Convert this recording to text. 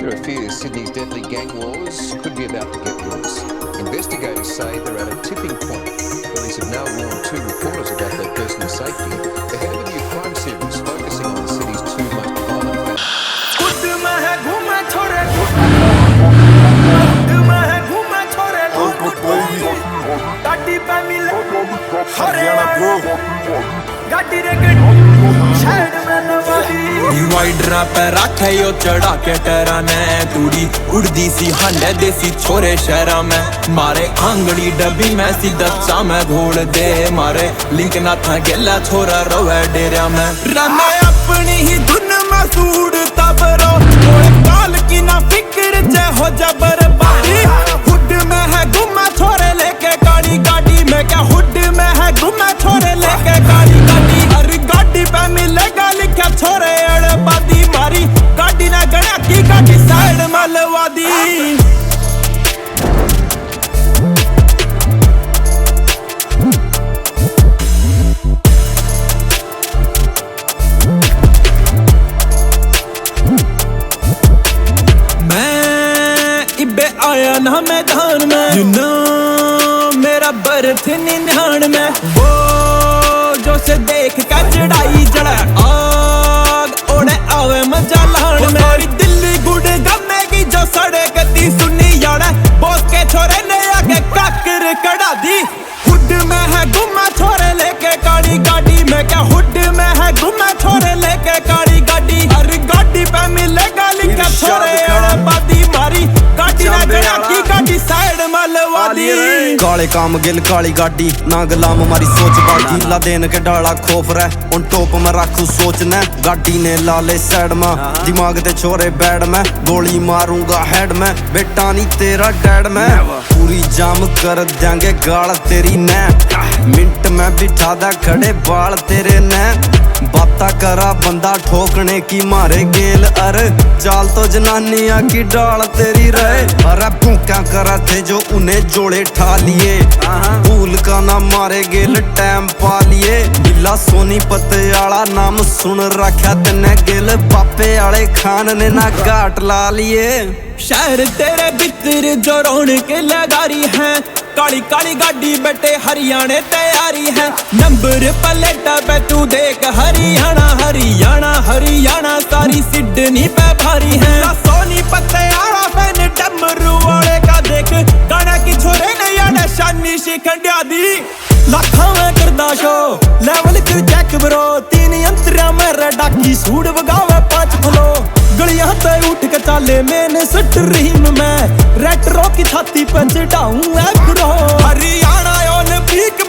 There are fears Sydney's deadly gang wars could be about to get worse. Investigators say they're at a tipping point. Police have now warned 2 reporters about their personal safety ahead of a new crime series focusing on the city's 2 most violent families. Divider पे रखे यो चढ़ा के ta-ra ने तूड़ी उड़दी सी हंडे देसी छोरे शहरा में मारे आंगड़ी डब्बी में सी दच्चा में घोल दे मारे लिंक ना था गेला छोरा रोवे डेरा में रमे अपनी ही धुन में सूड़ता बरो कोई काल की ना फिक्र चे हो जबर बारी हुड में है गुमा छोरे लेके गाड़ी गाड़ी में क्या हुड में है गुमा छोरे लेके गाड़ी गाड़ी हर गाड़ी पे मिलेगा लिखा छोरे अड़बादी मारी गाड़ी ना गणा की गाड़ी साइड मलवादी आया ना मैदान में you know, मेरा बर्थ निधान में वो जो से देख कर चढ़ाई चढ़ा आग ओढ़े आवे मजा लान में और दिल्ली गुड़ गमे की जो सड़क ती सुनी याड़ा बोस के छोरे ने आके काकर कड़ा दी हुड में है गुमा छोरे लेके काली गाड़ी में क्या हुड में है गुमा छोरे लेके काली गाड़ी हर गाड़ी पे मिलेगा लिखा छोरे अड़बादी मारी काले काम गिल काली गाड़ी ना गुलाम हमारी सोच बागी ला देन के डाला खोफ रह उन टोप में रखू सोचना गाड़ी ने लाले साइड में दिमाग ते छोरे बैड में गोली मारूंगा हेड में बेटा नहीं तेरा डैड में पूरी जाम कर देंगे गाल तेरी ने मिनट में बिठा दा खड़े बाल तेरे ने बाता करा बंदा ठोकने की मारे गेल अरे चाल तो जनानिया की डाल तेरी रहे अरे भूखा करा थे जो उन्हें जोड़े ठा लिए भूल का ना मारे गेल टाइम पा लिए बिल्ला सोनी पत्याला नाम सुन रखा तने गेल बापे आले खान ने ना घाट ला लिए शहर तेरे भीतर जो रौनक लगारी है काली काली गाड़ी बैठे हरियाणे तैयारी है नंबर प्लेटा पे तू देख हरियाणा हरियाणा हरियाणा सारी सिडनी पे भारी है सोनी पत्याला फैन डमरू वाले का देख गाना की छोरे ने यार शानी शिखंडिया दी लाखा में करदा शो लेवल कर चेक ब्रो 3 अंतरा में डाकी सूट बगावे 5 फ्लो गलियां ते उठ के चाले मैंने सट रहीम में रेट्रो की छाती पे चढ़ाऊं एग्रो हरियाणा ओलंपिक